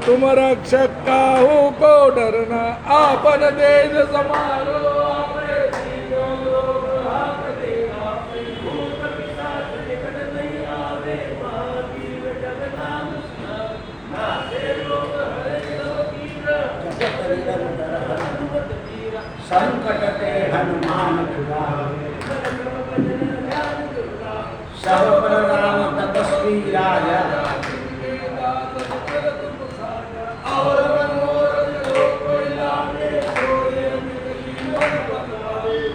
तुम रक्षक काहू को डरना, आपन तेज समारो आपने तीनों लोक हाथ देगा। भूत पिशाच निकट नहीं आवे, महावीर जग नाम सुनावे। नासे रोग हरे सब पीरा, जगत निरंतर हनुमत वीरा। संकट ते हनुमान छुड़ावे, सब पर राम तपस्वी राजा। और मनोरथ जो कोई लागे, सोए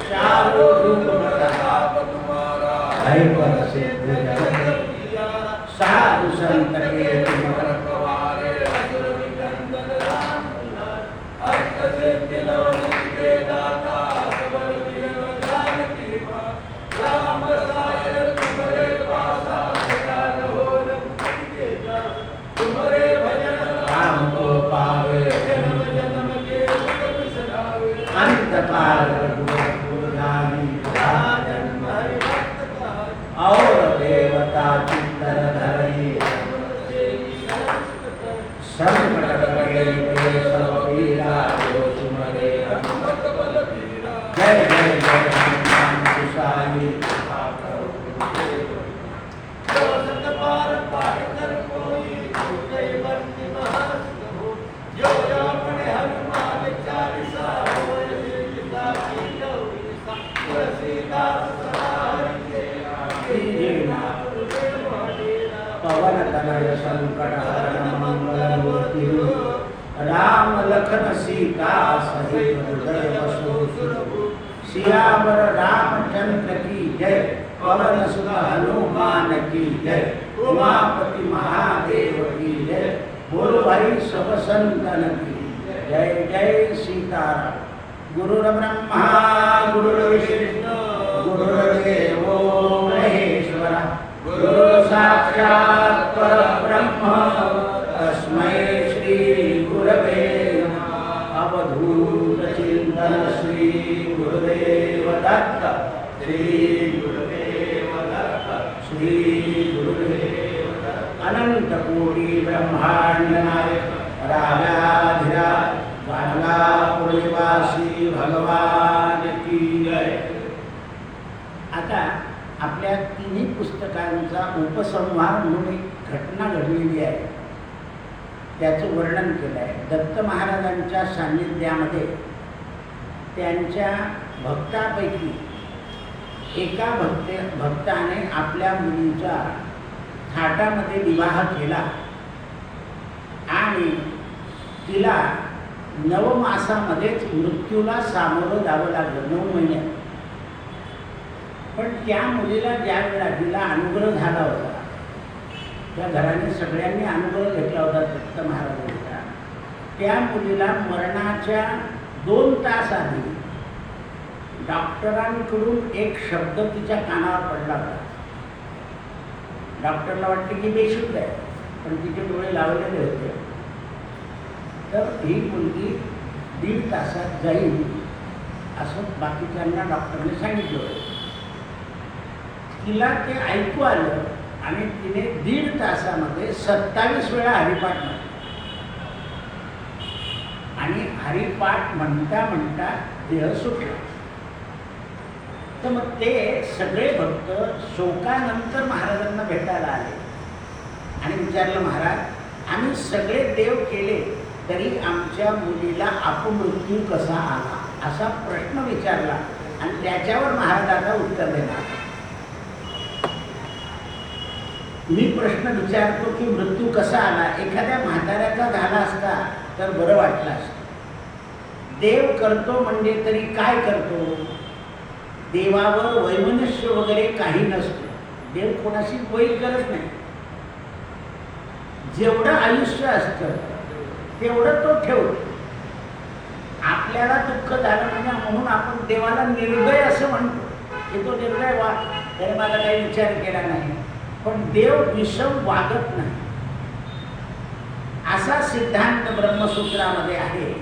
चारों रूप प्रताप तुम्हारा, भय पर सिद्ध जगत। साधु संत के तुम रखवारे, असुर निकंदन राम दुलारे। अष्ट सिद्धि नव निधि के दाता, सबल विघ्न जानकी मां। राम रसायन तुम्हारे पासा, सदा रहो रघुपति के दास। तुम्हारे भजन राम को पावे, जन्म जन्म के दुख बिसरावे। अंत काल रघुवर जानी। जन्म हरि भक्त कहाई, और देवता चित्तर धरई, संकट कटे ते सब पीरा। जो तुम्हारे हनुमत बल बीरा। जय जय जय हनुमान गोसाई। जो सत बार पाठ कर कोई, छूटे बंदी महर्षि हो। जो अपने हनुमान चालीसा, होय सीता की गौरीसा। तुलसीदास सदा हरि के पवन तनय संकट हरण मंगल मूर्ति। राम लखन सीता सहित हृदय बसु। सियावर रामचंद्र की जय, पवन सुत हनुमान की जय। उमापति महादेव की जय, बोलो भाई सब संतन की जय। जय सीताराम। गुरुर्ब्रह्मा गुरुर्विष्णु गुरुर्देवो महेश्वरा। गुरु साक्षात् परब्रह्म, तस्मै श्री गुरवे नमः। अवधूत चिंतन श्री गुरुदेव दत्त, श्री गुरुदेव दत्त, श्री गुरुदेव दत्त। अनंत कोटि ब्रह्मांड नायक, राजाधिराज, बांगलापुर निवासी भगवान की जय। आता आपल्या तिन्ही पुस्तकांचा उपसंहार म्हणून एक घटना घडलेली आहे, त्याचं वर्णन केलं आहे. दत्त महाराजांच्या सान्निध्यामध्ये त्यांच्या भक्तापैकी एका भक्ताने आपल्या मुलीचा थाटामध्ये विवाह केला आणि तिला 9 मासामध्येच मृत्यूला सामोरं जावं लागलं, 9 महिन्यात. पण त्या मुलीला ज्या वेळेला तिला अनुग्रह झाला होता, त्या घराने सगळ्यांनी अनुग्रह घेतला होता दत्त महाराजांचा. त्या मुलीला मरणाच्या 2 तास आधी डॉक्टरांकडून एक शब्द तिच्या कानावर पडला होता. डॉक्टरला वाटते की बेशुद्ध आहे, पण तिचे डोळे लावलेले होते. तर ही मुलगी 1.5 तासात जाईल असं बाकीच्यांना डॉक्टरने सांगितलं होतं. तिला ते ऐकू आलं आणि तिने 1.5 तासामध्ये 27 वेळा हरिपाठ म्हटला. आणि हरिपाठ म्हणता म्हणता देह सुटला. तर मग ते सगळे भक्त शोकानंतर महाराजांना भेटायला आले आणि विचारलं, महाराज आम्ही सगळे देव केले तरी आमच्या मुलीला अपमृत्यू कसा आला, असा प्रश्न विचारला. आणि त्याच्यावर महाराजांना उत्तर देणार. मी प्रश्न विचारतो की मृत्यू कसा आला, एखाद्या म्हाताऱ्याचा झाला असता तर बरं वाटलं असतं. देव करतो म्हणजे तरी काय करतो, देवावर वैमनस्य वगैरे काही नसतं. देव कोणाशी बैल करत नाही. जेवढं आयुष्य असतं तेवढं तो ठेवतो. आपल्याला दुःख झालं म्हणजे म्हणून आपण देवाला निर्दय असं म्हणतो की तो निर्दय वा, त्याने माझा काही विचार केला नाही. पण देव विषम वागत नाही असा सिद्धांत ब्रह्मसूत्रामध्ये आहे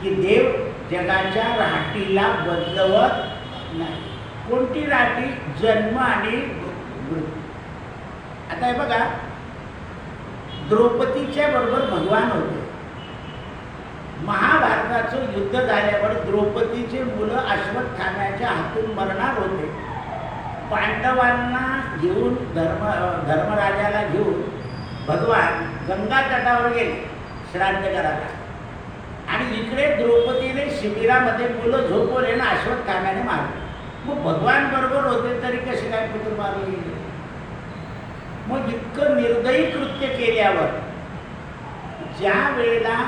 की देव जगाच्या राहटीला बदलवत नाही. कोणती राहटी? जन्म आणि मृत्यू. आता हे बघा, द्रौपदीच्या बरोबर भगवान होते. महाभारताचं युद्ध झाल्यावर द्रौपदीचे मुलं अश्वत्थाम्याच्या हातून मरणार होते. पांडवांना घेऊन धर्मराजाला घेऊन भगवान गंगा तटावर गेले श्राद्ध करायला. आणि इकडे द्रौपदीने शिबिरामध्ये मुलं झोपवले ना अश्वत्थाम्याने मारले. मग भगवान बरोबर होते तरी कसे काय पुत्र मारले गेले? मग इतकं निर्दयी कृत्य केल्यावर ज्या वेळेला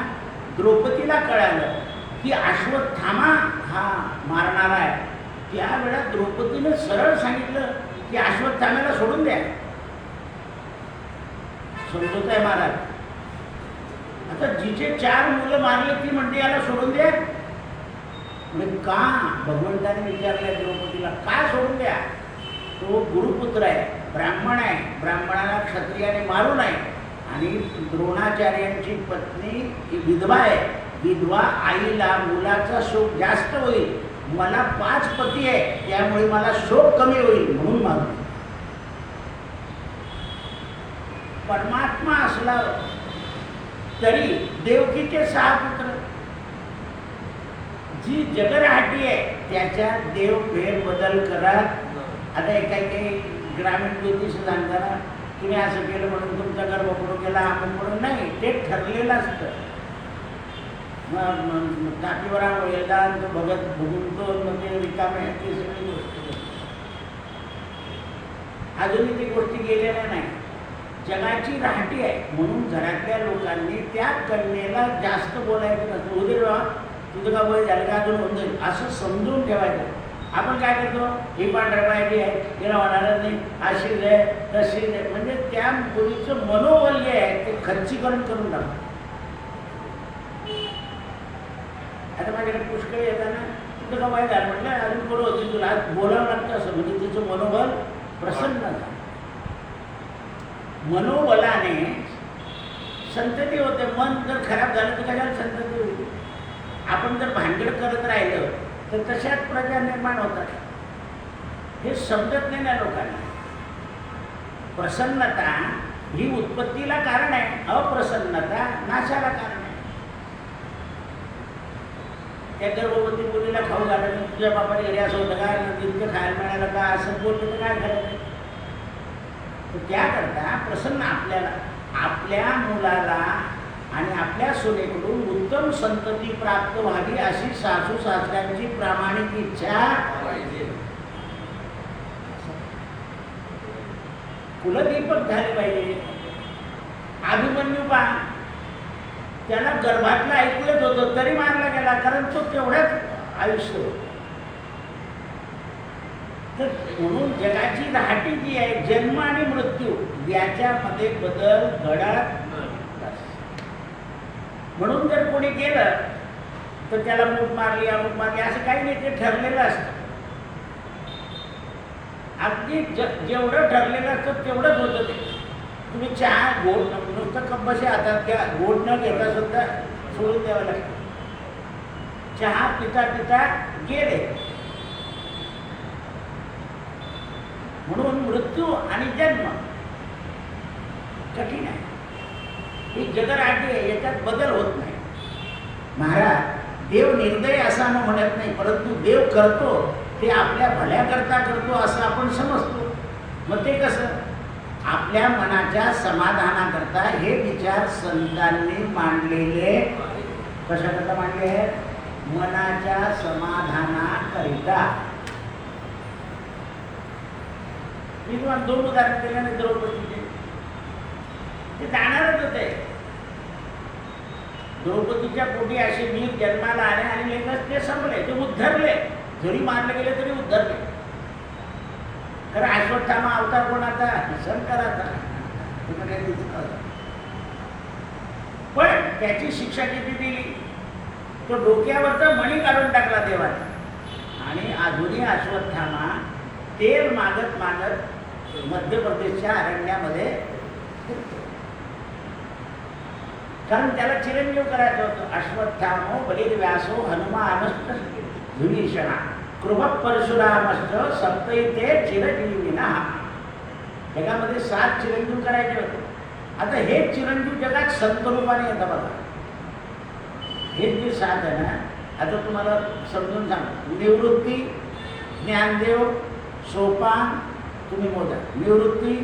द्रौपदीला कळालं की अश्वत्थामा हा मारणारा आहे, त्यावेळेला द्रौपदीने सरळ सांगितलं की अश्वत्थाम्याला सोडून द्या. समजत आहे महाराज? आता जिचे 4 मुलं मारले ती म्हणते याला सोडून द्या. म्हणजे का? भगवंताने विचारलंय द्रौपदीला, का सोडून द्या? तो गुरुपुत्र आहे, ब्राह्मण आहे, ब्राह्मणाला क्षत्रियाने मारू नये. आणि द्रोणाचार्यांची पत्नी ही विधवा आहे, विधवा आईला मुलाचा शोक जास्त होईल. मला 5 पती आहे, त्यामुळे मला शोक कमी होईल म्हणून मारू. परमात्मा असला तरी देवकीचे 6 पुत्र, जी जगराटी आहे त्याच्या देव फेर बदल करत. आता काही ग्रामीण ज्योतिष सांगताना तुम्ही असं केलं म्हणून तुमचा गर्भ पडून गेला आपण म्हणून नाही, ते ठरलेलं असतं. मग टाकीवर येला बघत बघून तो मग ते रिकामे ती सगळी गोष्ट अजूनही ती गोष्टी गेलेल्या नाही. जगाची राहटी आहे म्हणून घरातल्या लोकांनी त्या कन्येला जास्त बोलायचं नसतं. उदय बाबा तुझं का वय झालं का अजून होऊन जाईल असं समजून ठेवायचं. आपण काय करतो, ही पांढऱ्या पाहिजे आहे, तिला होणारच नाही, अशीच आहे तशीच आहे. म्हणजे त्या मुलीचं मनोबल जे आहे ते खच्चीकरण करून टाकतो. आता माझ्याकडे पुष्कळ येताना तुझं का वय झालं म्हटलं अजून कोण होती तुला बोलावं लागतं असं, म्हणजे तिचं मनोबल प्रसन्न झालं. मनोबलाने संतती होते. मन जर खराब झालं तर कशाला संतती होईल? आपण जर भांडण करत राहिलं तर तशाच प्रजा निर्माण होतात. हे समजत नाही ना लोकांना. प्रसन्नता ही उत्पत्तीला कारण आहे, अप्रसन्नता नाशाला कारण आहे. त्या गर्भवती मुलीला खाऊ घालणं, तुझ्या बापाने घरी असं होतं का, तितकं खायला मिळालं का, असं बोललं तर काय करायचं? त्याकरता प्रसन्न आपल्याला आपल्या मुलाला आणि आपल्या सुनेकडून उत्तम संतती प्राप्त व्हावी अशी सासू सासऱ्यांची प्रामाणिक इच्छा पाहिजे. कुलदीपक झाले पाहिजे. अभिमन्यू पहा, त्याला गर्भातलं ऐकू येत होतं तरी मारला गेला, कारण तो तेवढ्याच आयुष्य होतं. तर म्हणून जगाची राहटी जी आहे जन्म आणि मृत्यू याच्यामध्ये बदल घडत. म्हणून जर कोणी गेलं तर त्याला मूठ मारली अमुक मारली असं काही नाही, ते ठरलेलं असतं. अगदी जेवढं ठरलेलं असतं तेवढंच होतं ते. तुम्ही चहा गोड नुसतं कप्पाशी हातात घ्या, गोड न घेता सुद्धा सोडून द्यावं लागतं. चहा पिता पिता गेले. म्हणून मृत्यू आणि जन्म कठीण आहे. ही जगराटी आहे, याच्यात बदल होत नाही. महाराज देव निर्दय असा न म्हणत नाही, परंतु देव करतो ते आपल्या भल्याकरता करतो असं आपण समजतो. मग ते कसं? आपल्या मनाच्या समाधानाकरता हे विचार संतांनी मांडलेले. कशाकरता मांडले आहेत? मनाच्या समाधानाकरिता. मी तुम्हाला 2 उदाहरण दिले ना द्रौपदीचे. ते जाणारच होते. द्रौपदीच्या पोटी असे वीर जन्माला आले आणि लगेच ते संपले, ते उद्धरले. जरी मारले गेले तरी उद्धरले. कारण अश्वत्थामा अवतार कोणाचा? शंकराचा. पण त्याची शिक्षा किती दिली? तो डोक्यावरचा मणी काढून टाकला देवाने. आणि अजूनही अश्वत्थामा तेल मागत मागत मध्य प्रदेशच्या अरण्यामध्ये, कारण त्याला चिरंजीव करायचं होतं. अश्वत्थामो बलिर्व्यासो हनुमानश्च विभीषणा कृप परशुरामश्च सप्तैते चिरंजीविना. जगामध्ये 7 चिरंजीव करायचे होते. आता हे चिरंजीव जगात संत रूपाने येतं बघा. हे जे साथ आहे ना, आता तुम्हाला समजून सांग. निवृत्ती, ज्ञानदेव, सोपान, तुम्ही मोजा. निवृत्ती,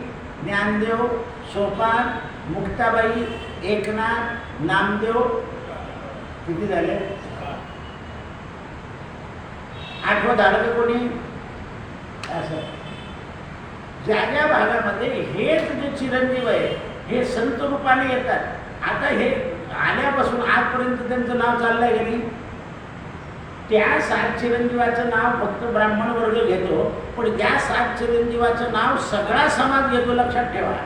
ज्ञानदेव, सोपान, मुक्ताबाई, एकनाथ, नामदेव, किती झाले? 8वं झालं का कोणी? असं ज्या ज्या भागामध्ये हेच जे चिरंजीव आहे हे संत रूपाने येतात. आता हे आल्यापासून आजपर्यंत त्यांचं नाव चाललंय की नाही, त्या 7 चिरंजीवाचं नाव फक्त ब्राह्मण वर्ग घेतो, पण या 7 चिरंजीवाचं नाव सगळा समाज घेतो. लक्षात ठेवा.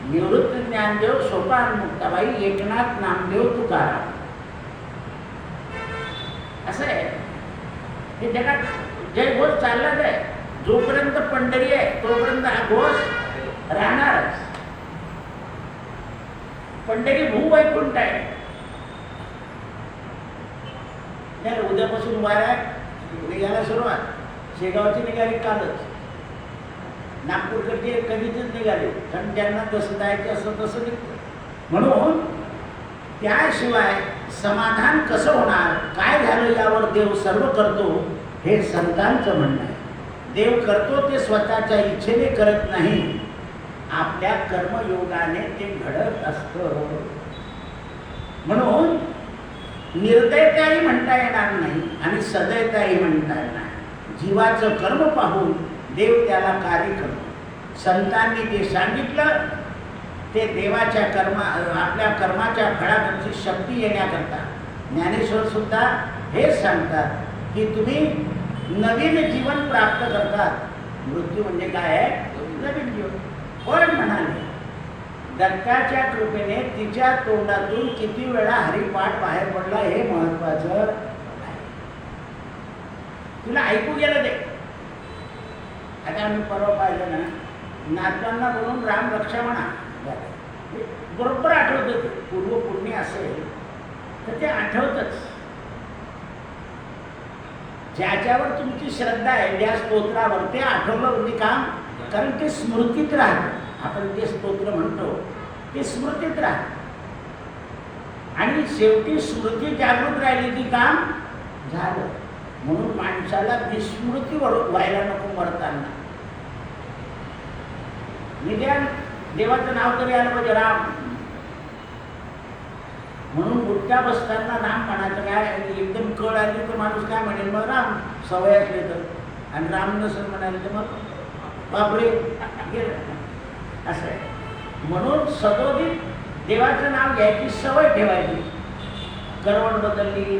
निवृत्त, ज्ञानदेव, सोपान, मुक्ताबाई, एकनाथ, नामदेव, तुकाराम, असं आहे. हे जगात जयघोष चाललाच आहे. जोपर्यंत पंढरी आहे तोपर्यंत हा घोष राहणारच. पंढरी भूवैकुंठ आहे. उद्यापासून वाऱ्या निघायला सुरुवात. शेगावची निघाली कालच, नागपूरकडचे कधीच निघाले, कारण ज्यांना जसं जायचं असं तसं निघतं. म्हणून त्याशिवाय समाधान कसं होणार, काय झालं यावर देव सर्व करतो, हे संतांचं म्हणणं आहे. देव करतो ते स्वतःच्या इच्छेने करत नाही, आपल्या कर्मयोगाने ते घडत असतं. म्हणून निर्दयताही म्हणता येणार नाही आणि सदयताही म्हणता येणार नाही. जीवाचं कर्म पाहून देव त्याला कार्य करतो. संतांनी जे सांगितलं ते देवाच्या आपल्या कर्माच्या फळाकडची शक्ती येण्याकरता. ज्ञानेश्वर सुद्धा हेच सांगतात की तुम्ही नवीन जीवन प्राप्त करतात. मृत्यू म्हणजे काय आहे? नवीन जीवन. पण म्हणाले दत्ताच्या कृपेने तिच्या तोंडातून किती वेळा हरिपाठ बाहेर पडला हे महत्वाचं आहे. तुला ऐकू गेलं ते. आता आम्ही परवा पाहिलं ना, नातवांना बोलून राम रक्षा म्हणा, बरोबर आठवतं. पूर्व पुण्य असेल तर ते आठवतच. ज्याच्यावर तुमची श्रद्धा आहे, ज्या स्तोत्रावर, ते आठवलं म्हणजे काम, कारण ते स्मृतीत राहतं. आपण ते स्तोत्र म्हणतो ते स्मृतीत राहतं आणि शेवटी स्मृती जागृत राहिली की काम झालं. म्हणून माणसाला विस्मृती व्हायला नको मरताना. निदान देवाचं नाव तरी आलं पाहिजे, राम. म्हणून उठत्या बसताना राम म्हणायचं. काय एकदम कळ आली तर माणूस काय म्हणेल, मग राम सवय असली तर. आणि राम नसेल म्हणाले तर मग बापरे गेलं. असं आहे. म्हणून सदोदित देवाचं नाव घ्यायची सवय ठेवायची. करवड बदलली,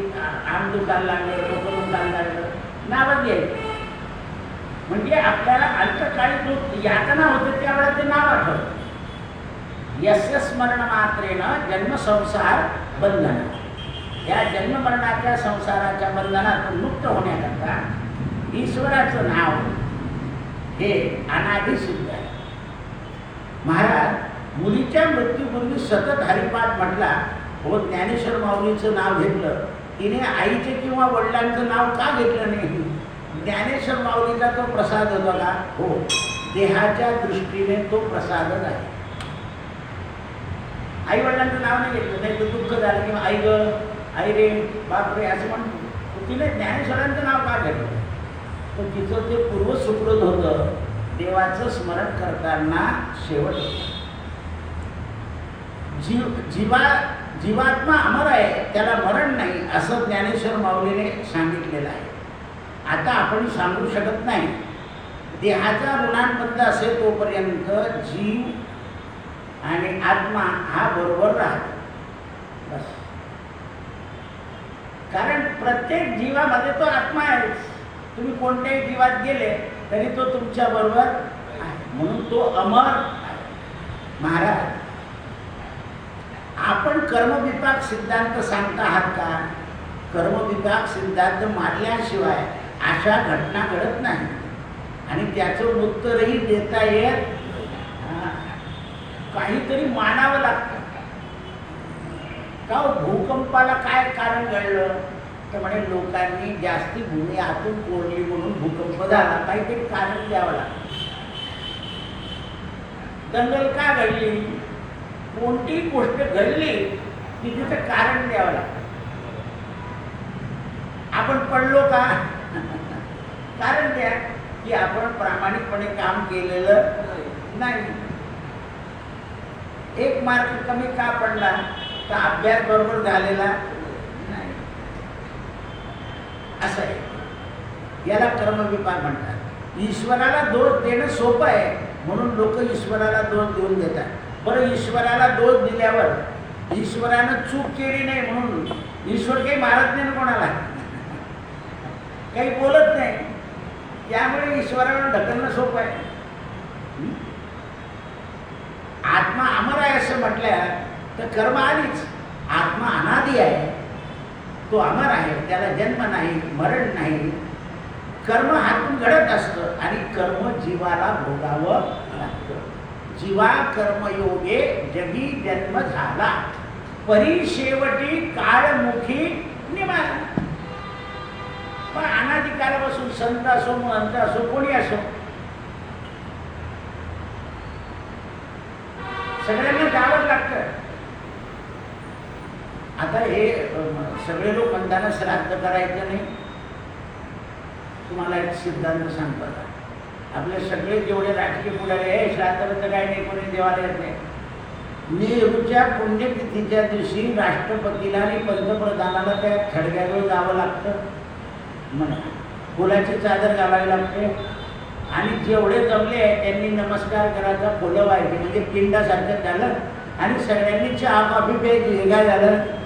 आम दुखायला लागले, डोकं दुखायला लागलं, नावच घ्यायचं. म्हणजे आपल्याला अल्पकाळी जो यातना होते त्यावेळेला ते नाव आठवतं. यस्य स्मरण मात्रेनं जन्म संसार बंधन. या जन्ममरणाच्या संसाराच्या बंधनातून मुक्त होण्याकरता ईश्वराचं नाव हे अनादि सिद्ध आहे. महाराज मुलीच्या मृत्यूपूर्वी सतत हरिपाठ म्हटला. हो, ज्ञानेश्वर माऊलीचं नाव घेतलं, तिने आईचे किंवा वडिलांचं नाव का घेतलं नाही? ज्ञानेश्वर माऊलीचा तो प्रसाद होता का? हो, देहाच्या दृष्टीने तो प्रसादच आहे. आई वडिलांचं नाव नाही घेतलं, नाही तर दुःख झालं किंवा आई ग, आई रे, बाप रे असं म्हणतो. तिने ज्ञानेश्वरांचं नाव का घेतलं? तर तिचं ते पूर्व सुकृत होतं. देवाचं स्मरण करताना शेवट जीवात्मा अमर आहे, त्याला मरण नाही, असं ज्ञानेश्वर माऊलीने सांगितलेलं आहे. आता आपण सांगू शकत नाही. देहाचा ऋणांबद्ध असेल तोपर्यंत जीव आणि आत्मा हा बरोबर राहतो. बस. कारण प्रत्येक जीवामध्ये तो आत्मा आहे. तुम्ही कोणत्याही जीवात गेले तरी तो तुमच्या बरोबर आहे. म्हणून तो अमर आहे. महाराज आपण कर्मविपाक सिद्धांत सांगता आहात का? कर्मविपाक सिद्धांत मानल्याशिवाय अशा घटना घडत नाही आणि त्याचं उत्तरही देता येत. काहीतरी मानावं लागतं. का भूकंपाला काय कारण घडलं? तर म्हणे लोकांनी जास्ती भूमी आतून कोरली म्हणून भूकंप झाला. काहीतरी कारण द्यावं लागतं. दंगल का घडली, कोणतीही गोष्ट घडली की तिचं कारण द्यावं लागतं. आपण पडलो का कारण द्या की आपण प्रामाणिकपणे काम केलेलं नाही. एक मार्क कमी का पडला, तर अभ्यास बरोबर झालेला नाही, असं आहे. याला कर्मविपाक म्हणतात. ईश्वराला दोष देणं सोपं आहे, म्हणून लोक ईश्वराला दोष देऊन देतात. बरं, ईश्वराला दोष दिल्यावर ईश्वरानं चूक केली नाही म्हणून ईश्वर काही मारत नाही ना कोणाला, काही बोलत नाही, त्यामुळे ईश्वराला ढकलणं सोपं आहे. आत्मा अमर आहे असं म्हटल्या तर कर्म आलीच. आत्मा अनादी आहे, तो अमर आहे, त्याला जन्म नाही, मरण नाही. कर्म हातून घडत असतं आणि कर्म जीवाला भोगावं लागतं. जीवा कर्मयोगे जगी जन्म झाला, परी शेवटी काळमुखी निमाला. पण अनादी काळापासून संत असो, महंत असो, कोणी असो, सगळ्यांना जावंच लागतं. आता हे सगळे लोक म्हणताना श्राद्ध करायचं नाही. तुम्हाला एक सिद्धांत सांगतो. आपले सगळे जेवढे राजकीय पुढारी आहे, श्राद्धाबद्दल काय नाही, कोणी देवाला येत नाही. नेहरूच्या पुण्यतिथीच्या दिवशी राष्ट्रपतीला आणि पंतप्रधानाला त्या खडग्याजवळ जावं लागतं, म्हणा फुलाची चादर घालावी लागते, आणि जेवढे जमले त्यांनी नमस्कार करायचा, फुलं व्हायची, म्हणजे पिंडासारखं झालं. आणि सगळ्यांनी चहा कॉफी प्यायची, हे काय झालं.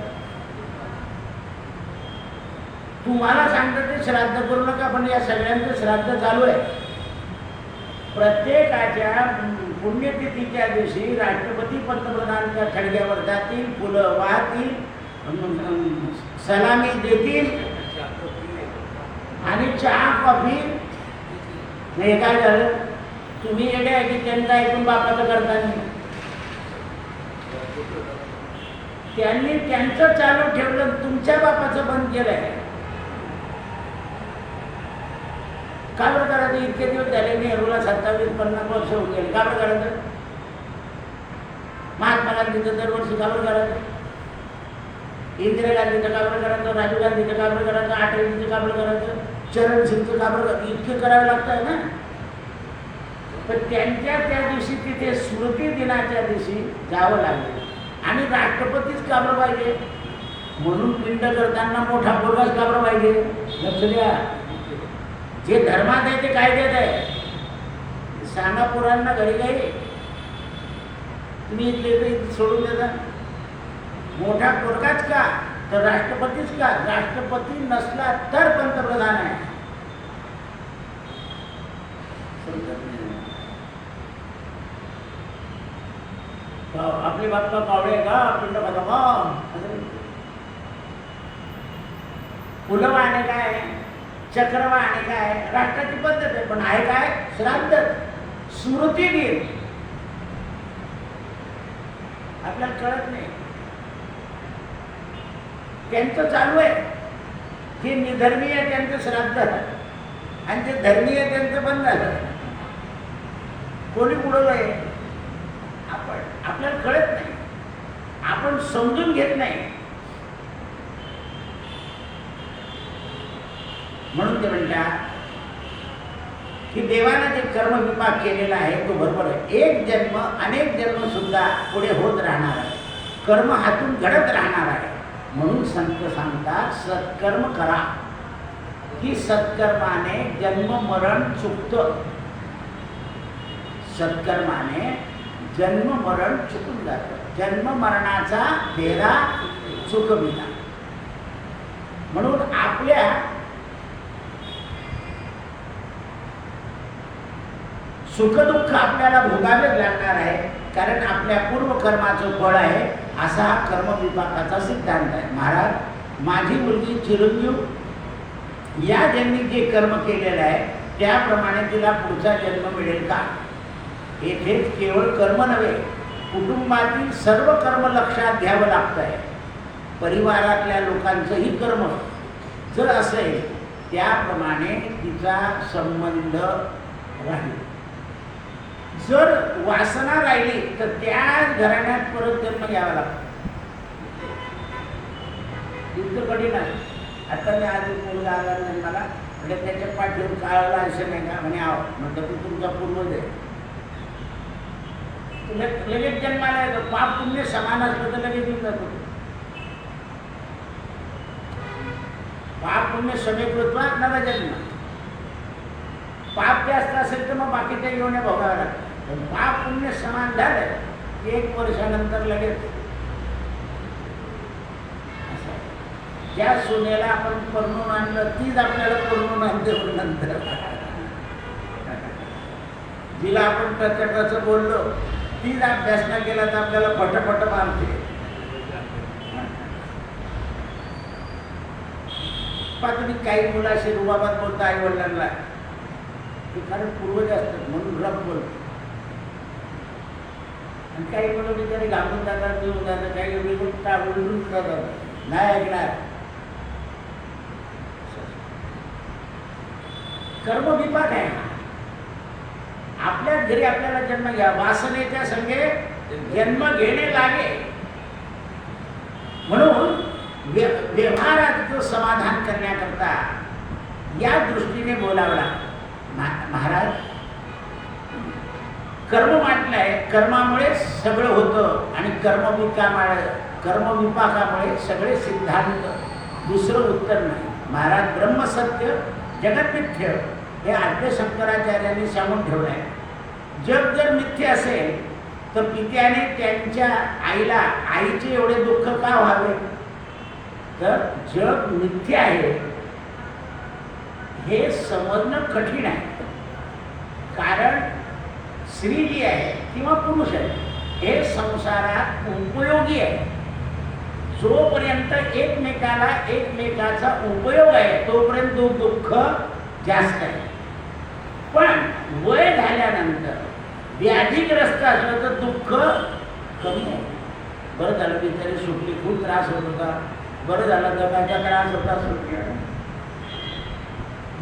तुम्हाला सांगतं ते श्राद्ध करू नका, पण या सगळ्यांचं श्राद्ध चालू आहे. प्रत्येकाच्या पुण्यतिथीच्या दिवशी राष्ट्रपती पंतप्रधानांच्या खडग्यावर जातील, फुलं वाहतील, सलामी देतील आणि चहा कॉफी. हे काय झालं, तुम्ही येडे आहे की त्यांचं ऐकून बापाचं करता नाही. त्यांनी त्यांचं चालू ठेवलं, तुमच्या बापाचं बंद केलंय. का बरं करायचं. इतके दिवस झाले, नेहरूला 27-50 वर्ष होऊन गेले, का बरं करायचं. महात्मा गांधीचं दरवर्षी का बरं करायचं, इंदिरा गांधीचं का बरं करायचं, राजीव गांधीचं का बरं करायचं, अटलजीचं का बरं करायचं, चरण सिंगचं का बरं, इतके करावे लागतं ना. पण त्यांच्या त्या दिवशी तिथे स्मृती दिनाच्या दिवशी जावं लागेल. आणि राष्ट्रपतीच का बरं पाहिजे, म्हणून पिंड करताना मोठा पोरगाच का बरं पाहिजे. लक्ष द्या, जे धर्मात आहे ते कायद्यात आहे. सांगा पोरांना घरी काही, तुम्ही इथले सोडून देता. मोठा पोरगाच का, तर राष्ट्रपतीच का. राष्ट्रपती नसला तर पंतप्रधान आहे. आपले बाप्पा कावळे का पिंड का, फुलं वाहणे काय, चक्र वाहणे काय, राष्ट्राची पद्धत आहे. पण आहे काय, श्राद्ध, स्मृती दिन. आपल्याला कळत नाही. त्यांचं चालू आहे, जे निधर्मीय त्यांचं श्राद्ध, आणि जे धर्मीय त्यांचं बंद झालं. कोणी बुडवलंय, आपण, आपल्याला कळत नाही, आपण समजून घेत नाही. म्हणून ते म्हणतात की देवानं जे कर्मविपाक केलेला आहे तो बरोबर आहे. एक जन्म अनेक जन्म सुद्धा पुढे होत राहणार आहे, कर्म हातून घडत राहणार आहे. म्हणून संत सांगतात सत्कर्म करा, की सत्कर्माने जन्म मरण चुकतं. सत्कर्माने जन्म मरण चुकून जातं. जन्म मरणाचा फेरा चुकविला. म्हणून आपल्या सुखदुःख आपल्याला भोगावेच लागणार आहे, कारण आपल्या पूर्वकर्माचं फळ आहे. असा हा कर्मविपाकाचा सिद्धांत आहे. महाराज, माझी मुलगी चिरंजीव या जन्मी जे कर्म केलेलं आहे त्याप्रमाणे तिला पुढचा जन्म मिळेल का. येथेच केवळ कर्म नव्हे, कुटुंबातील सर्व कर्म लक्षात घ्यावं लागतं आहे. परिवारातल्या लोकांचंही कर्म जर असेल त्याप्रमाणे तिचा संबंध राहील. जर वासना राहिली तर त्या घराण्यात परत जन्म घ्यावा लागतो. इतकं कठीण आहे. आता मी आज मुलगा आला जन्माला म्हणजे त्याच्या पाठीवर काळाला असं नाही का म्हणे आव म्हटलं तू तुमचा पूर्वज आहे. तुला लगेच जन्माला येतो. पाप पुण्य समान असलं तर लगेच येऊन जातो. पाप पुण्य समेकृत्वा नवा जन्म. पाप जास्त असेल तर मग बाकीच्या येऊन भोगावं लागतं. पण पाप पुण्य समान झालं 1 वर्षानंतर लगेच. ज्या सोन्याला आपण परणून आणलं तीच आपल्याला परणून आणते नंतर. जिला आपण प्रत्यक्षाचं बोललो तीच अभ्यास नाही केला तर आपल्याला फटाफट मारते. पण तुम्ही काही मुलं असे रुबाबात बोलता आई वडिलांना ते कारण पूर्वज असतात म्हणून रब बोलतो. आणि काही मुलं बिचारे घाबरून जातात घेऊन जातात काही विरून जातात नाही ऐकणार. कर्मविपाक आहे. आपल्याच घरी आपल्याला जन्म घ्या वासनेच्या संगे जन्म घेणे लागे. म्हणून व्यवहाराचं समाधान करण्याकरता या दृष्टीने बोलावं लागतं. महाराज कर्म म्हटलंय कर्मामुळे सगळं होतं आणि कर्मविपाकामुळे सगळे सिद्धांत. दुसरं उत्तर नाही. महाराज ब्रह्मसत्य जगत मिथ्य हे आद्य शंकराचार्यांनी सांगून ठेवलं आहे. जग जर मिथ्य असेल तर पित्याने त्यांच्या आईला आईचे एवढे दुःख का व्हावे. तर जग मिथ्य आहे हे समजणं कठीण आहे. कारण स्त्री जी आहे किंवा पुरुष आहे हे संसारात उपयोगी आहे. जोपर्यंत एकमेकाचा उपयोग आहे तोपर्यंत दुःख जास्त आहे. पण वय झाल्यानंतर व्याधीग्रस्त असलं तर दुःख कमी आहे. बरं झालं बिचारी सुटली खूप त्रास होत होता. बरं झालं दम्याचा त्रास होता सुटली.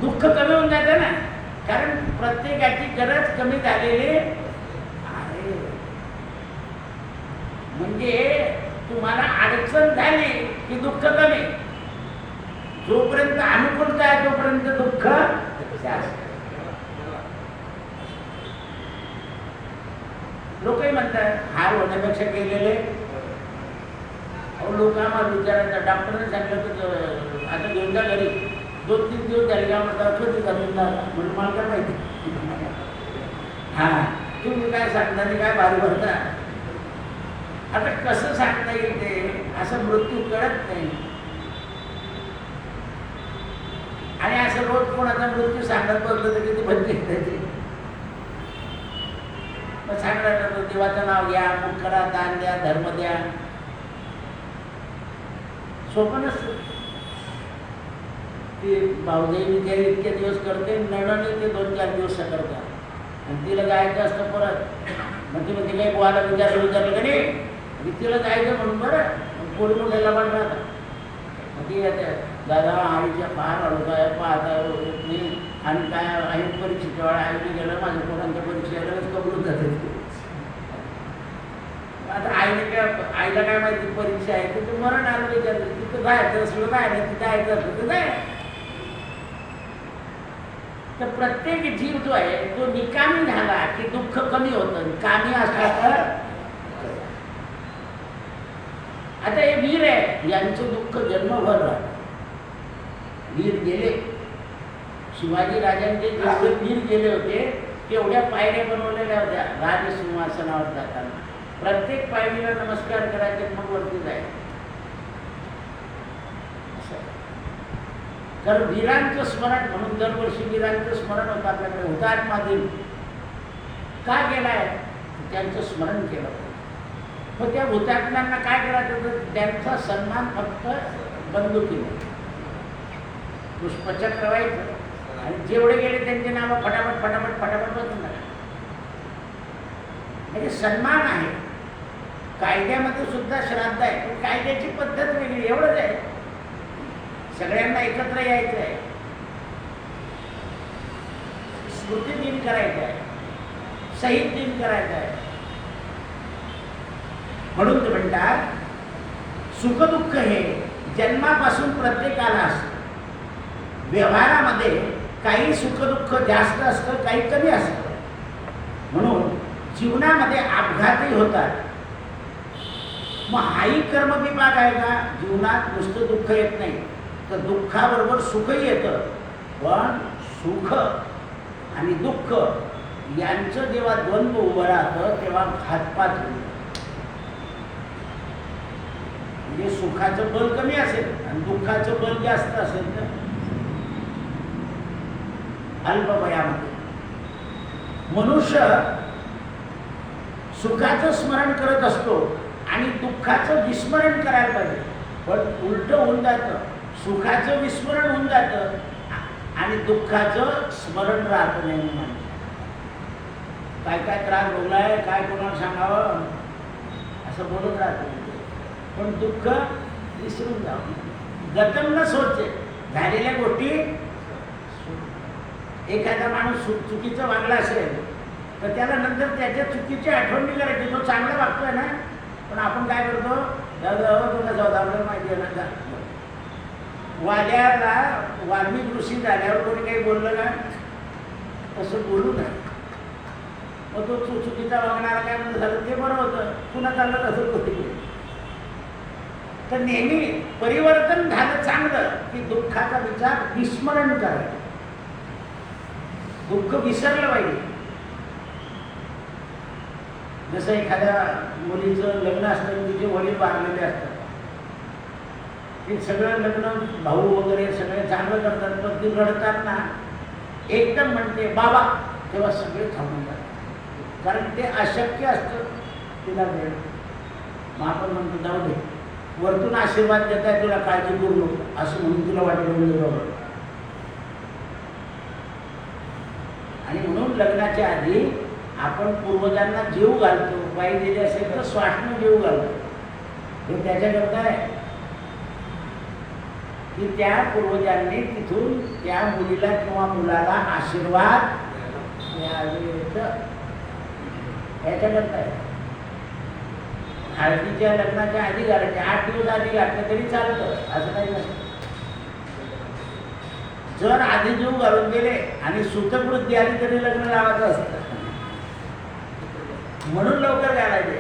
दुःख कमी होऊन जातं ना. कारण प्रत्येकाची गरज कमी झालेली आहे. म्हणजे तुम्हाला अडचण झाली की दुःख कमी. जोपर्यंत अनुकूलता आहे तोपर्यंत दुःख जास्त. लोकही म्हणतात हार होण्यापेक्षा गेलेले. लोक आम्हाला विचारायचं डॉक्टरने सांगितलं तर आता घेऊन जा घरी. 2-3 दिवस झाले का म्हणतात कधी घालून जा म्हणून मला काय माहिती. हां तुम्ही काय सांगता आणि काय भारी भरता. आता कसं सांगता येईल ते असं मृत्यू कळत नाही. आणि असं रोज कोणाचा मृत्यू सांगत बसलं तर किती भरती त्याची. मग सांगणार देवाचं नाव घ्या मग करा दान द्या धर्म द्या. सोपं नसतं. ती भाऊजाई बिचारी इतके दिवस करते नळाने ते 2-4 दिवस करतात. आणि तिला जायचं असतं परत. मग ती म्हणते काही बोवाला विचारलं का नाही तिला जायचं म्हणून बरं पोळी मोठ्याला पण राहतात. मग ती येते दादा आईच्या फार अडका आहे पाहता होत नाही. आणि काय आई परीक्षेच्या वेळा आईने गेलं माझ्या पोरांच्या परीक्षेला कबूल जाते. आता आईला काय माहिती परीक्षा आहे तर तू मरण आलं विचारलं तिथं जायचं असलं काय नाही तिथं जायचं असलं तर जाय. तर प्रत्येक जीव जो आहे तो निकामी झाला की दुःख कमी होतं. कामी असला तर आता हे वीर आहे यांचं दुःख जन्मभर राहतं. वीर गेले शिवाजी राजांचे जेवढे वीर गेले होते तेवढ्या पायऱ्या बनवलेल्या होत्या राजसिंहासनावर जाताना. प्रत्येक पायरीला नमस्कार करायचे मग वरती जायचे. तर वीरांचं स्मरण म्हणून दरवर्षी वीरांचं स्मरण होतं आपल्याकडे. हुतात्मा दिन का केलाय त्यांचं स्मरण केलं. मग त्या हुतात्म्यांना काय करायचं होतं त्यांचा सन्मान फक्त बंदुकीने पुष्पचक्र व्हायचं आणि जेवढे गेले त्यांचे नावं फटाफट फटाफट फटाफट बदलून टाका. म्हणजे सन्मान आहे. कायद्यामध्ये सुद्धा श्राद्ध आहे पण कायद्याची पद्धत वेगळी. एवढंच आहे. सगळ्यांना एकत्र यायचं आहे. स्मृती दिन करायचं आहे. सहित दिन करायचं आहे. म्हणून ते म्हणतात सुखदुःख हे जन्मापासून प्रत्येकाला असतं. व्यवहारामध्ये काही सुखदुःख जास्त असतं, काही कमी असतं. म्हणून जीवनामध्ये अपघातही होतात. मग हाही कर्मविभाग आहे का? जीवनात नुसतं दुःख येत नाही, तर दुःखाबरोबर सुखही येतं. पण सुख आणि दुःख यांचं जेव्हा द्वंद्व उभं राहतं तेव्हा घातपात होईल. म्हणजे सुखाचं बल कमी असेल आणि दुःखाचं बल जास्त असेल तर अल्प वयामध्ये मनुष्य सुखाचं स्मरण करत असतो आणि दुःखाचं विस्मरण करायला पाहिजे. पण उलट होऊन जातं, सुखाचं विस्मरण होऊन जातं आणि दुःखाचं स्मरण राहत नाही. म्हणजे काय काय त्रास भोगलाय, काय कोणाला सांगावं असं बोलत राहतं. पण दुःख विसरून जावं. गतम न सोचे, झालेल्या गोष्टी. एखादा माणूस चुकीचं वागला असेल तर त्याला नंतर त्याच्या चुकीची आठवण नाही करायची. तो चांगला वागतोय ना, पण आपण काय करतो, तो कसा होता आपल्याला माहिती आहे ना. वाल्याला वाल्मिक ऋषी झाल्यावर कोणी काही बोललं ना, तसं बोलू नये. मग तो चुकीचा वागणारा काय म्हणतो झालं ते बरं होतं, पुन्हा चाललं तसं होते. तर नेहमी परिवर्तन झालं चांगलं की दुःखाचा विचार विस्मरण करायचं. दुःख विसरलं पाहिजे. जसं एखाद्या मुलीचं लग्न असतं, तिचे वडील वारलेले असतात, ते सगळं लग्न भाऊ वगैरे सगळे चांगलं करतात, पण ती रडतात ना, एकदम म्हणते बाबा, तेव्हा सगळे थांबून जातात. कारण ते अशक्य असतं तिला वेळ. मग आपण म्हणतो जाऊ दे, वरतून आशीर्वाद देताय, तुला काळजी करू नको असं म्हणून तुला वाटेल बरोबर. आणि म्हणून लग्नाच्या आधी आपण पूर्वजांना जीव घालतो. बाई दिली असेल तर स्वाष्ण जीव घालतो. हे त्याच्याकरता आहे की त्या पूर्वजांनी तिथून त्या मुलीला किंवा मुलाला आशीर्वाद द्यावेत, याच्याकरता आहे. हळदीच्या लग्नाच्या आधी घालायचे, 8 दिवस आधी घातलं तरी चालतं, असं काही नसतं. जर आधी जीव घालून गेले आणि सुतवृत्ती आली तरी लग्न लावायचं असतं. म्हणून लवकर घालायचे.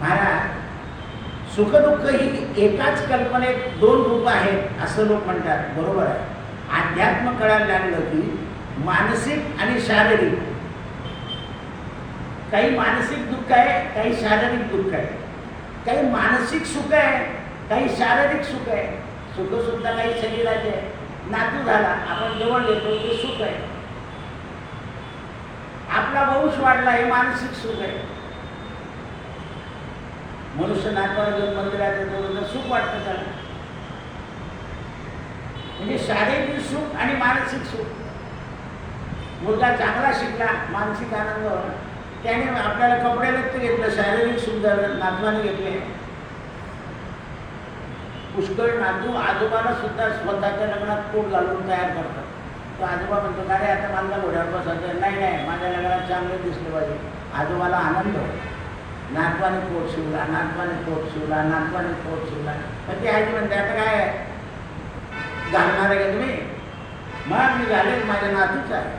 महाराज, सुखदुःख ही एकाच कल्पनेत 2 रूप आहेत असं लोक म्हणतात. बरोबर आहे. अध्यात्म कळायला लागलं की मानसिक आणि शारीरिक, काही मानसिक दुःख आहे, काही शारीरिक दुःख आहे. काही मानसिक सुख आहे, काही शारीरिक सुख आहे. सुख सुद्धा काही शरीराचे आहे. नातू झाला, आपण जवळ येतो ते सुख आहे. आपला वंश वाढला, हे मानसिक सुख आहे. मनुष्य नातवाला घेऊन मंदिरात येतो तर सुख वाटतं त्याला. म्हणजे शारीरिक सुख आणि मानसिक सुख. मुलगा चांगला शिकला, मानसिक आनंद होणार. त्याने आपल्याला कपडे व्यक्त घेतलं, शारीरिक सुख झालं, नातवाने घेतले. पुष्कळ नातू आजोबाला सुद्धा स्वतःच्या लग्नात कोट घालून तयार करतात. तो आजोबा म्हणतो का रे, आता मला घोड्यावर बसायचं. नाही नाही, माझ्या लग्नात चांगले दिसले पाहिजे. आजोबाला आनंद हो. नातवाने कोट शिवला, नातवाने कोट शिवला, नातवाने कोट शिवला. पण ती आजी म्हणते आता काय घालणार आहे का तुम्ही? मग मी घालेल, माझ्या नातूच आहे.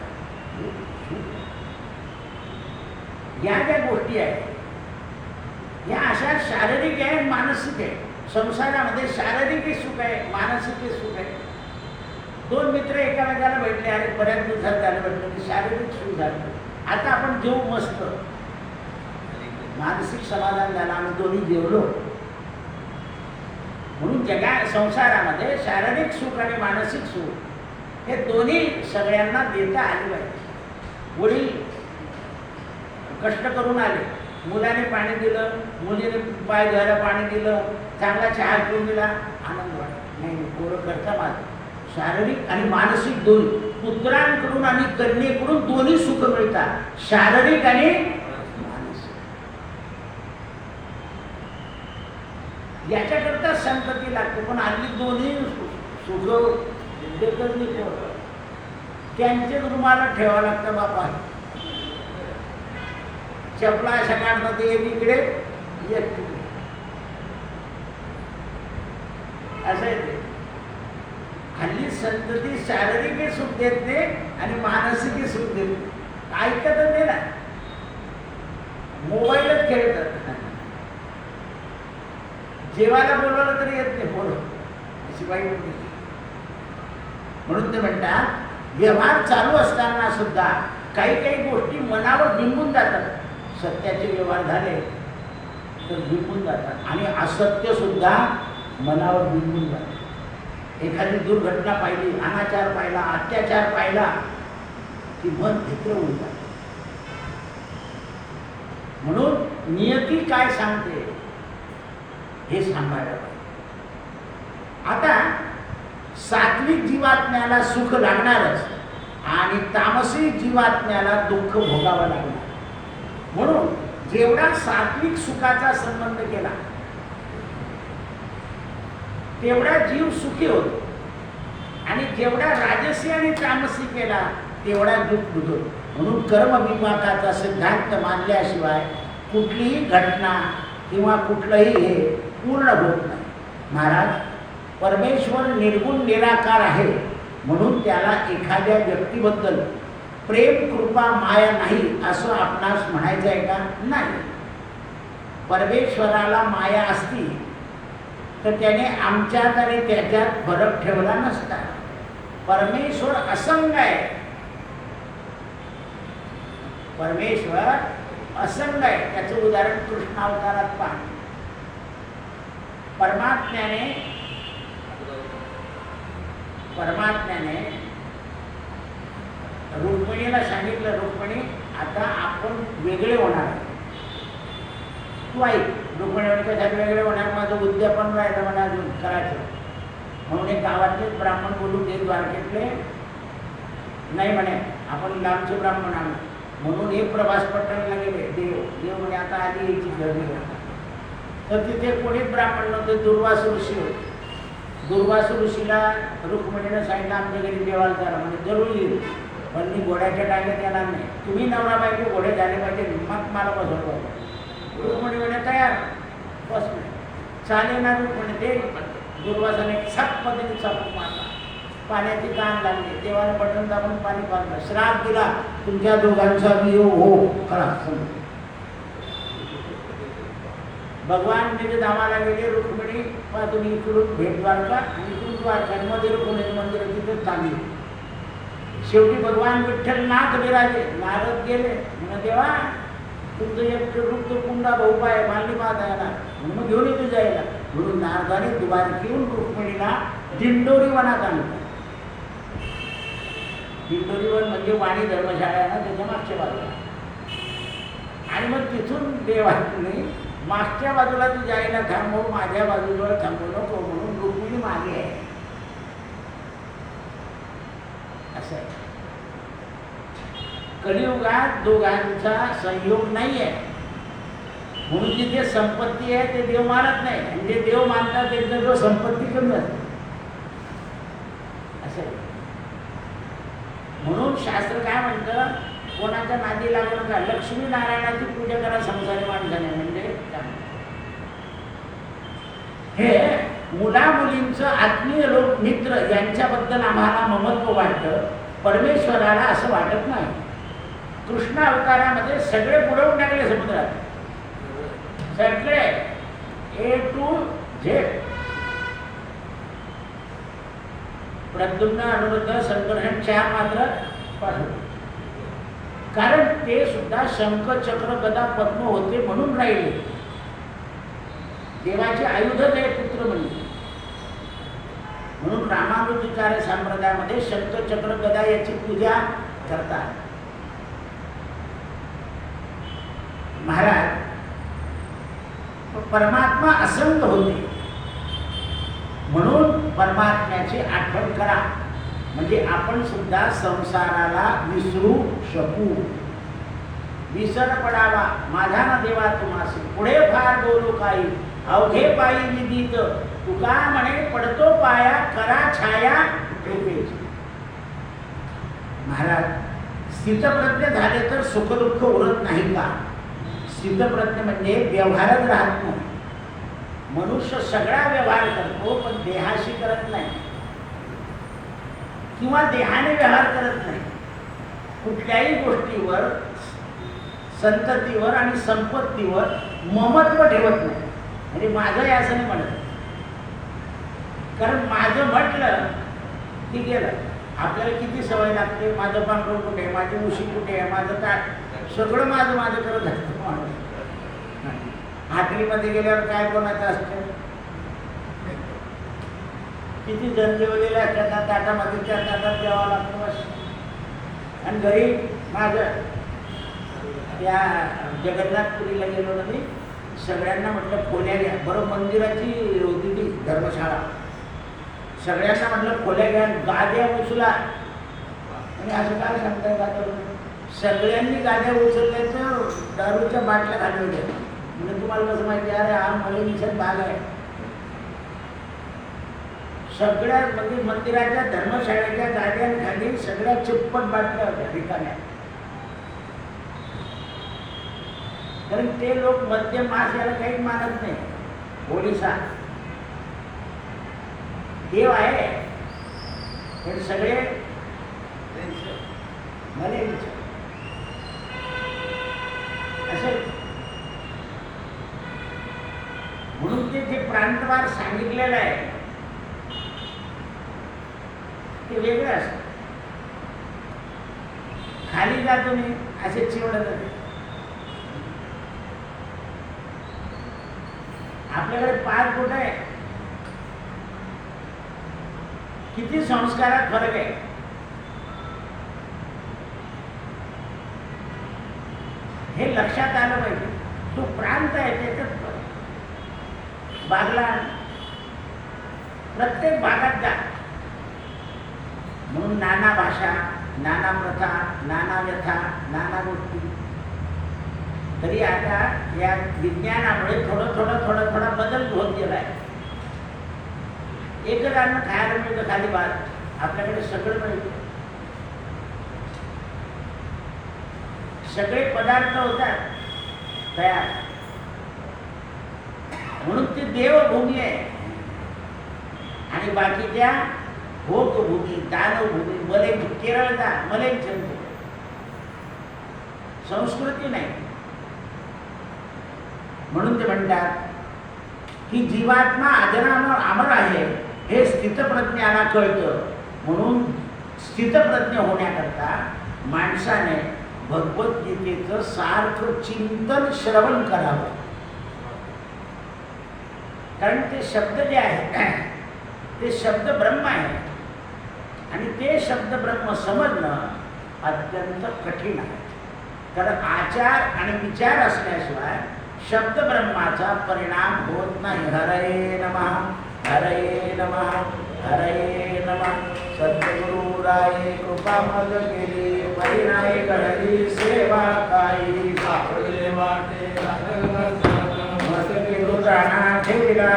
या ज्या गोष्टी आहेत या अशा शारीरिक आहे, मानसिक आहे. संसारामध्ये शारीरिक सुख आहे, मानसिक सुख आहे. 2 मित्र एकामेकाला भेटले आणि बऱ्याच दिवसात झालं भेटलं की शारीरिक सुख झालं. आता आपण जेव मस्त, मानसिक समाधान झालं, आम्ही दोन्ही जेवलो. म्हणून संसारामध्ये शारीरिक सुख आणि मानसिक सुख हे दोन्ही सगळ्यांना देता आले पाहिजे. वडील कष्ट करून आले, मुलाने पाणी दिलं, मुलीने पाय धुवायला पाणी दिलं, चांगला चहा करून दिला, आनंद वाटला. नाही पोरं करता माझं. शारीरिक आणि मानसिक दोन्ही, पुत्रांकडून आणि कन्येकडून दोन्ही सुख मिळतात, शारीरिक आणि मानसिक. याच्याकरता संतती लागते. पण हल्ली दोन्ही सुख देतच नाही पोरं. त्यांचेच रुमाला ठेवावं लागतं बापा. चपला अशा काढतात ते एक इकडे एक तिकडे असं आहे ते. हल्ली संतती शारीरिक सुख देत नाही आणि मानसिक सुख देत नाही. ऐकतच नाही ना, मोबाईलच खेळतात. जेवायला बोलवलं तरी येत नाही बोल अशी बाई होती. म्हणून ते म्हणतात व्यवहार चालू असताना सुद्धा काही काही गोष्टी मनावर बिंबून जातात. सत्याचे व्यवहार झाले तर बिंबून जातात आणि असत्य सुद्धा मनावर बिंबून जातात. एखादी दुर्घटना पाहिली, अनाचार पाहिला, अत्याचार पाहिला की मन भित्र होऊन जातं. म्हणून नियती काय सांगते हे सांगायला पाहिजे. आता सात्विक जीवात्म्याला सुख लागणारच आणि तामसिक जीवात्म्याला दुःख भोगावं लागणार. म्हणून जेवढा सात्विक सुखाचा संबंध केला तेवढा जीव सुखी होतो आणि जेवढा राजसी आणि तामसी केला तेवढा दुःख होतो. म्हणून कर्मविपाकाचा सिद्धांत मानल्याशिवाय कुठलीही घटना किंवा कुठलंही हे पूर्ण होत नाही. महाराज, परमेश्वर निर्गुण निराकार आहे म्हणून त्याला एखाद्या व्यक्तीबद्दल प्रेम कृपा माया नाही असं आपणास म्हणायचं आहे का? नाही. परमेश्वराला माया असती तर त्याने आमच्यात आणि त्याच्यात फरक ठेवला नसता. परमेश्वर असंग आहे. परमेश्वर असंग आहे. त्याचं उदाहरण कृष्णावतारात पहा. परमात्म्याने रुक्मिणीला सांगितलं, रुक्मिणी आता आपण वेगळे होणार. तू ऐक. रुक्मिणी कशात वेगळे होणार? माझं उद्यापन राहिलं म्हणा अजून करायचं. म्हणून एक गावातलेच ब्राह्मण बोलून ते द्वारकेतले नाही म्हणे आपण लांबचे ब्राह्मण आणू. म्हणून एक प्रवास पट्टणला गेले. देव म्हणे आता आधी यायची गर्दी करतात. तर तिथे कोणीच ब्राह्मण नव्हते. दुर्वास ऋषी होते. दुर्वास ऋषीला रुक्मिणीनं सांगितलं आमच्या घरी देवाला करा. म्हणजे जरूर येईल पण मी घोड्याच्या टांगेत येणार नाही. तुम्ही नवरा बायको घोडे झाले पाहिजे मग मला बसवलं. रुक्मिणी म्हणे तयार बस म्हणे. चालेल ना रुक्मिणी. ते दुर्वासाने सप पद्धतीने चापून मारला. पाण्याची ताण लागली. देवाने बटन दाबून पाणी पाजलं. श्राप दिला तुमच्या दोघांचा वियोग हो खरा. भगवान तिथे धामाला गेले. रुक्मिणी तुम्ही इकडून भेट द्वारका आणि इकडून द्वारका मध्ये रुक्मिणीचं मंदिर तिथे चांगली. शेवटी भगवान विठ्ठलनाथ विराजे. नारद गेले म्हणून देवा तुमचं एक रूप तर पुंडा भाऊ आहे मांडली पाहता येणार म्हणून घेऊन येतो जायला. म्हणून नारदाने द्वारकेहून रुक्मिणीला दिंडोरी वनात आणलं. दिंडोरी वन म्हणजे वाणी धर्मशाळा आहे ना त्याच्या मागच्या बाजूला. आणि मग तिथून देवाने मागच्या बाजूला तू जायला थांबव, माझ्या बाजूजवळ थांबवू नको म्हणून रुक्मिणी मागे आहे. असं आहे. कलियुगात दोघांचा संयोग नाही आहे म्हणून जिथे संपत्ती आहे ते देव मानत नाही आणि जे देव मानतात त्यांच्याजवळ संपत्ती कमी असते. असं आहे. म्हणून शास्त्र काय म्हणतं कोणाच्या नादी लागू नका. लक्ष्मी नारायणाची पूजा करा संसारी माणसाने. म्हणजे हे मुला मुलींचं आत्मीय लोक मित्र यांच्याबद्दल आम्हाला ममत्व वाटतं. परमेश्वराला असं वाटत नाही. कृष्ण अवतारामध्ये सगळे बुडवून टाकले समुद्रात. सगळे A to Z. Pradyumna Aniruddha Sankarshan 4 मात्र पाठवले. कारण ते सुद्धा शंख चक्र गदा पद्म होते म्हणून राहिले. देवाचे आयुधच आहे पुत्र म्हणून रामानुजाचार्य संप्रदायामध्ये शंख चक्र गदा याची पूजा करतात. महाराज, परमात्मा असंग होते म्हणून परमात्म्याची आठवण करा म्हणजे आपण सुद्धा संसाराला विसरू शकू. विसर पडावा माझा ना देवा तुम्हासी पुढे फार बोलू काही अवघे पायी विदित तुका म्हणे पडतो पाया करा छाया कृपेची. महाराज स्थितप्रज्ञ झाले तर सुखदुःख उरत नाही का? स्थितप्रज्ञ म्हणजे व्यवहारच राहत नाही. मनुष्य सगळा व्यवहार करतो पण देहाशी करत नाही किंवा देहाने व्यवहार करत नाही. कुठल्याही गोष्टीवर, संततीवर आणि संपत्तीवर ममत्व ठेवत नाही. म्हणजे माझं आहे असं नाही म्हणत. कारण माझं म्हटलं की गेलं. आपल्याला किती सवय लागते, माझं पांढरं कुठे आहे, माझी उशी कुठे आहे, माझं काय, सगळं माझं माझं करत असतं माणूस. हाटलीमध्ये गेल्यावर काय कोणाचं असतं, किती जण जेवलेले असतात, ताटामध्ये त्या ताटात द्यावं लागतं बस. आणि घरी माझं त्या जगन्नाथपुरीला गेलो ना मी, सगळ्यांना म्हटलं खोल्या घ्या. बरं मंदिराची होती ती धर्मशाळा. सगळ्यांना म्हटलं खोल्या घ्या, गाद्या उचला. आणि असं काय सांगताय गाद्या? सगळ्यांनी गाद्या उचलल्या तर दारूच्या बाटल्या घालवल्या. म्हणजे तुम्हाला कसं माहिती, अरे हा मलेनिशन भाग आहे. सगळ्या म्हणजे मंदिराच्या धर्मशाळेच्या गाद्यांखाली सगळ्या चिप्पट बाटल्या होत्या रिकाम्या. कारण ते लोक मद्य मास याला काही मानत नाही. ओडिसा देव आहे पण सगळे मलेनिशन असे. म्हणून ते जे प्रांतवार सांगितलेलं आहे ते वेगळं असतं. खाली जातो मी असे चिवडत होते. आपल्याकडे 5 फूट आहे. किती संस्कारात फरक आहे. हे लक्षात आलं पाहिजे. तो प्रांत आहे त्याच्यात बागला प्रत्येक भागात जा. म्हणून नाना भाषा, नाना प्रथा, नाना व्यथा, नाना गोष्टी. तरी आता या विज्ञानामुळे थोडा बदल होत गेलाय. एकच अन्न खायला मिळतं खाली भात, आपल्याकडे सगळं मिळतं. सगळे पदार्थ होतात तयार. म्हणून ती देवभूमी आहे. आणि बाकीच्या भोगभूमी, दानभूमी, मले केरळ जा, मलेच्छन संस्कृती नाही. म्हणून ते म्हणतात की जीवात्मा अजरामर अमर आहे हे स्थितप्रज्ञाला कळतं. म्हणून स्थितप्रज्ञ होण्याकरता माणसाने भगवद्गीतेचं सारखं चिंतन श्रवण करावं. कारण ते शब्द जे आहेत ते शब्द ब्रह्म आहे. आणि ते शब्द ब्रह्म समजणं अत्यंत कठीण आहे. कारण आचार आणि विचार असल्याशिवाय शब्द ब्रह्माचा परिणाम होत नाही. हरये नमः, हरये नमः, हरये नमः. सद्गुरु राये कृपा मज केली, परिणाय घडली सेवा काही. सापडले वाटे मस्तकी रुद्राणा ठेविला.